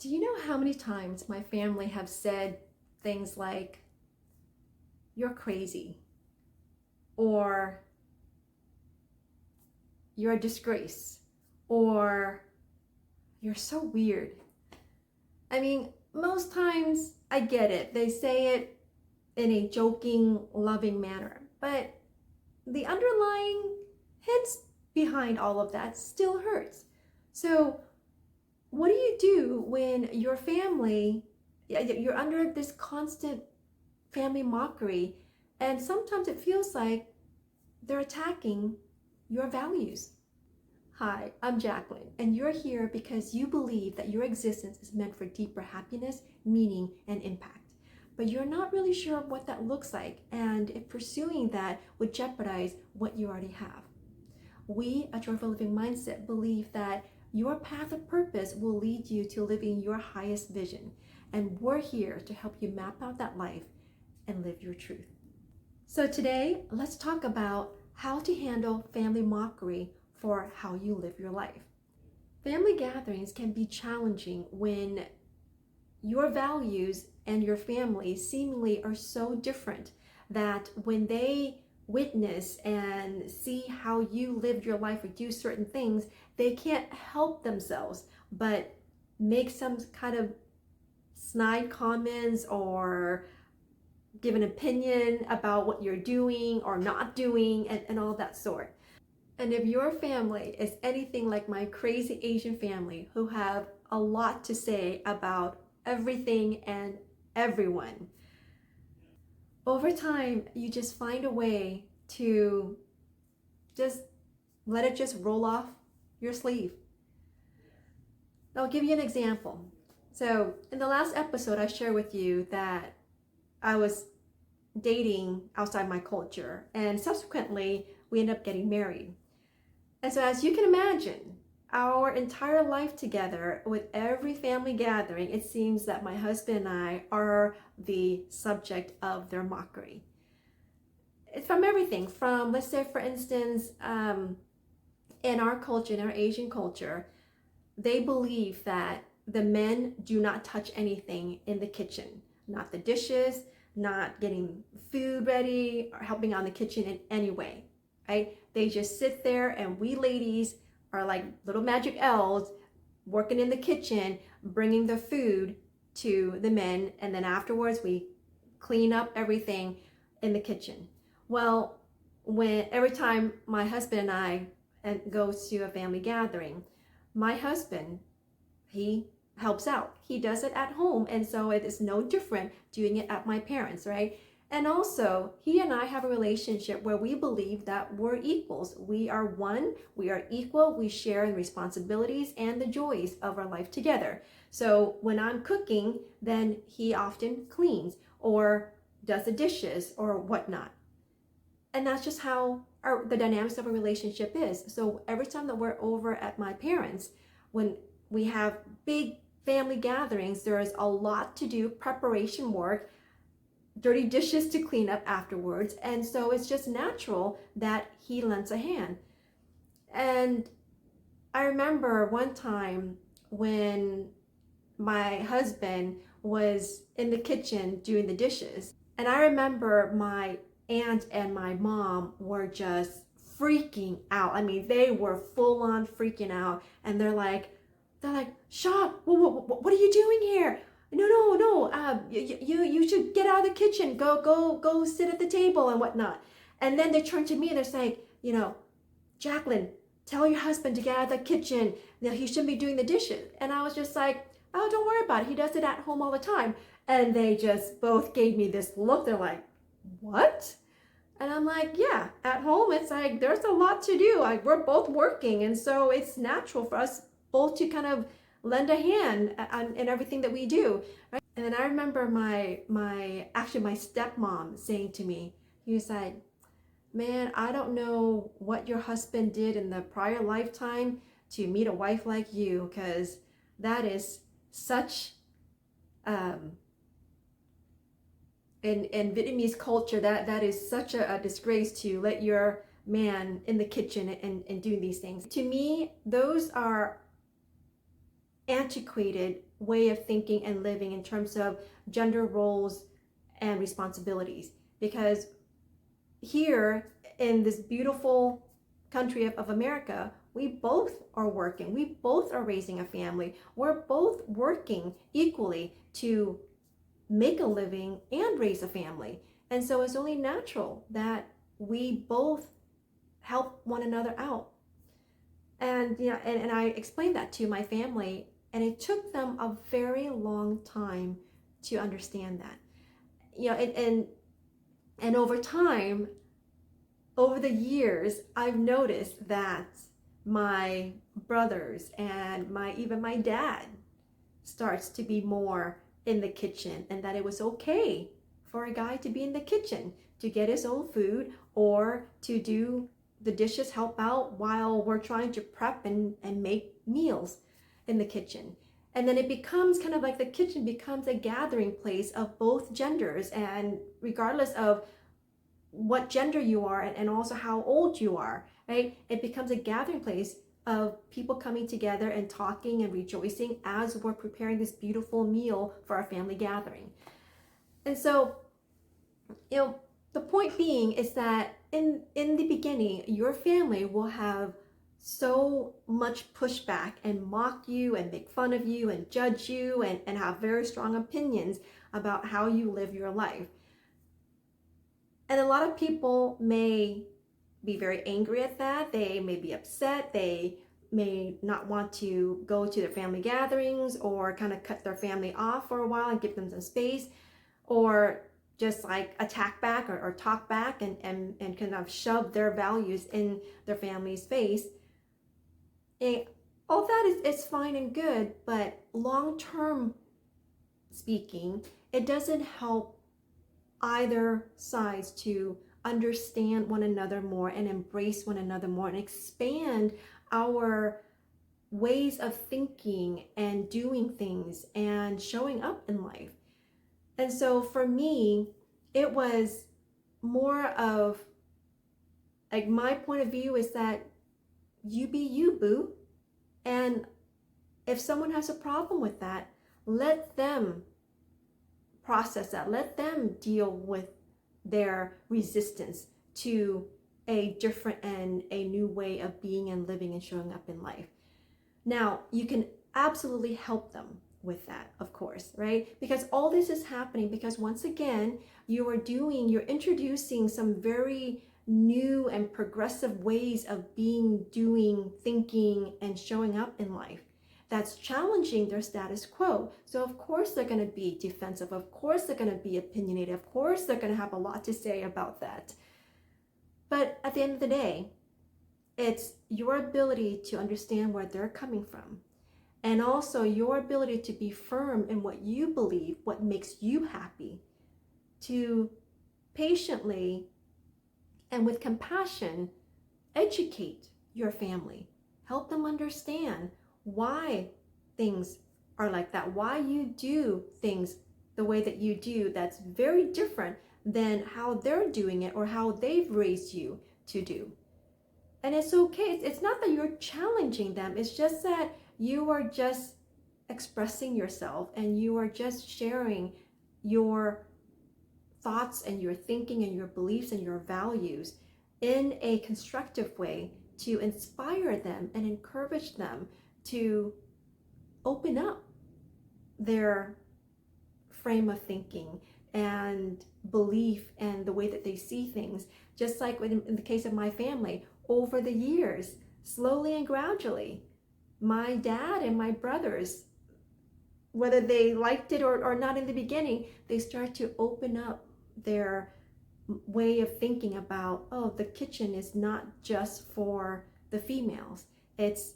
Do you know how many times my family have said things like, you're crazy, or you're a disgrace, or you're so weird? I mean, most times I get it. They say it in a joking, loving manner, but the underlying hints behind all of that still hurts. So, what do you do when your family, you're under this constant family mockery, and sometimes it feels like they're attacking your values? Hi, I'm Jacqueline, and you're here because you believe that your existence is meant for deeper happiness, meaning, and impact. But you're not really sure what that looks like, and if pursuing that would jeopardize what you already have. We at Joyful Living Mindset believe that your path of purpose will lead you to living your highest vision, and we're here to help you map out that life and live your truth. So today, let's talk about how to handle family mockery for how you live your life. Family gatherings can be challenging when your values and your family seemingly are so different that when they witness and see how you lived your life or do certain things, they can't help themselves but make some kind of snide comments or give an opinion about what you're doing or not doing, and all that sort. And if your family is anything like my crazy Asian family who have a lot to say about everything and everyone, over time you just find a way to just let it just roll off your sleeve. I'll give you an example. So in the last episode, I shared with you that I was dating outside my culture, and subsequently we ended up getting married. And so as you can imagine, our entire life together, with every family gathering, it seems that my husband and I are the subject of their mockery. It's from everything from, let's say for instance, in our culture, in our Asian culture, they believe that the men do not touch anything in the kitchen, not the dishes, not getting food ready or helping on the kitchen in any way, right? They just sit there, and we ladies are like little magic elves working in the kitchen, bringing the food to the men, and then afterwards we clean up everything in the kitchen. Well, when every time my husband and I go to a family gathering, my husband, he helps out. He does it at home, and so it is no different doing it at my parents', right? And also, he and I have a relationship where we believe that we're equals. We are one, we are equal, we share in responsibilities and the joys of our life together. So when I'm cooking, then he often cleans or does the dishes or whatnot. And that's just how the dynamics of a relationship is. So every time that we're over at my parents', when we have big family gatherings, there is a lot to do, preparation work, dirty dishes to clean up afterwards. And so it's just natural that he lends a hand. And I remember one time when my husband was in the kitchen doing the dishes, and I remember my aunt and my mom were just freaking out. I mean, they were full on freaking out, and they're like, Shaw, what are you doing here? No. You should get out of the kitchen. Go sit at the table and whatnot. And then they turn to me and they're saying, Jacqueline, tell your husband to get out of the kitchen. He shouldn't be doing the dishes. And I was just like, oh, don't worry about it. He does it at home all the time. And they just both gave me this look. They're like, what? And I'm like, yeah, at home, it's like, there's a lot to do. We're both working. And so it's natural for us both to kind of lend a hand in everything that we do, right? And then I remember my stepmom saying to me, he was like, man, I don't know what your husband did in the prior lifetime to meet a wife like you, because that is such, in Vietnamese culture, that is such a disgrace to let your man in the kitchen and doing these things. To me, those are antiquated way of thinking and living in terms of gender roles and responsibilities. Because here in this beautiful country of America, we both are working, we both are raising a family, we're both working equally to make a living and raise a family. And so it's only natural that we both help one another out. And and I explained that to my family, and it took them a very long time to understand that. And over time, over the years, I've noticed that my brothers and even my dad starts to be more in the kitchen, and that it was okay for a guy to be in the kitchen to get his own food or to do the dishes, help out while we're trying to prep and make meals in the kitchen. And then it becomes kind of like the kitchen becomes a gathering place of both genders, and regardless of what gender you are and also how old you are, right? It becomes a gathering place of people coming together and talking and rejoicing as we're preparing this beautiful meal for our family gathering. And so, the point being is that in the beginning, your family will have so much pushback and mock you and make fun of you and judge you and have very strong opinions about how you live your life. And a lot of people may be very angry at that. They may be upset. They may not want to go to their family gatherings or kind of cut their family off for a while and give them some space, or just like attack back or talk back and kind of shove their values in their family's face. And all that is fine and good, but long-term speaking, it doesn't help either sides to understand one another more and embrace one another more and expand our ways of thinking and doing things and showing up in life. And so for me, it was more of like, my point of view is that you be you, boo. And if someone has a problem with that, let them process that. Let them deal with their resistance to a different and a new way of being and living and showing up in life. Now, you can absolutely help them with that, of course, right? Because all this is happening because, once again, you're introducing some very new and progressive ways of being, doing, thinking, and showing up in life that's challenging their status quo. So of course they're going to be defensive. Of course they're going to be opinionated. Of course they're going to have a lot to say about that. But at the end of the day, it's your ability to understand where they're coming from, and also your ability to be firm in what you believe, what makes you happy, to patiently and with compassion educate your family, help them understand why things are like that, why you do things the way that you do that's very different than how they're doing it or how they've raised you to do. And it's okay. It's not that you're challenging them. It's just that you are just expressing yourself and you are just sharing your thoughts and your thinking and your beliefs and your values in a constructive way to inspire them and encourage them to open up their frame of thinking and belief and the way that they see things. Just like in the case of my family, over the years, slowly and gradually, my dad and my brothers, whether they liked it or not in the beginning, they start to open up their way of thinking about, oh, the kitchen is not just for the females. It's,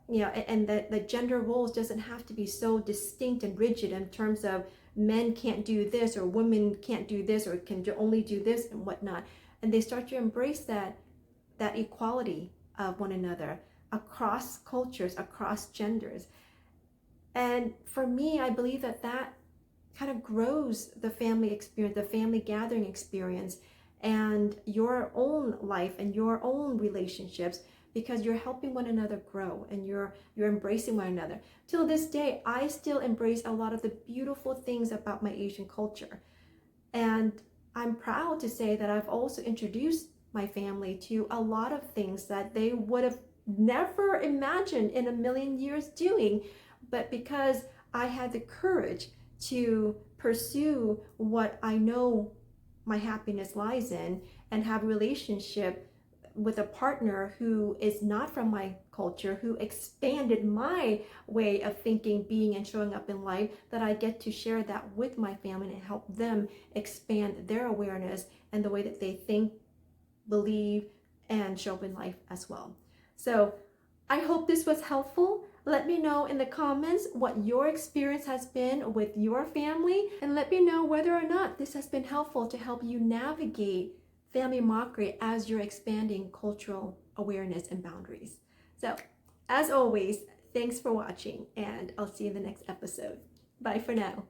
and the gender roles doesn't have to be so distinct and rigid in terms of men can't do this or women can't do this or can only do this and whatnot. And they start to embrace that equality of one another across cultures, across genders. And for me, I believe that kind of grows the family experience, the family gathering experience, and your own life and your own relationships, because you're helping one another grow and you're embracing one another. Till this day, I still embrace a lot of the beautiful things about my Asian culture. And I'm proud to say that I've also introduced my family to a lot of things that they would have never imagined in a million years doing. But because I had the courage to pursue what I know my happiness lies in and have a relationship with a partner who is not from my culture, who expanded my way of thinking, being, and showing up in life, that I get to share that with my family and help them expand their awareness and the way that they think, believe, and show up in life as well. So I hope this was helpful. Let me know in the comments what your experience has been with your family, and let me know whether or not this has been helpful to help you navigate family mockery as you're expanding cultural awareness and boundaries. So, as always, thanks for watching, and I'll see you in the next episode. Bye for now.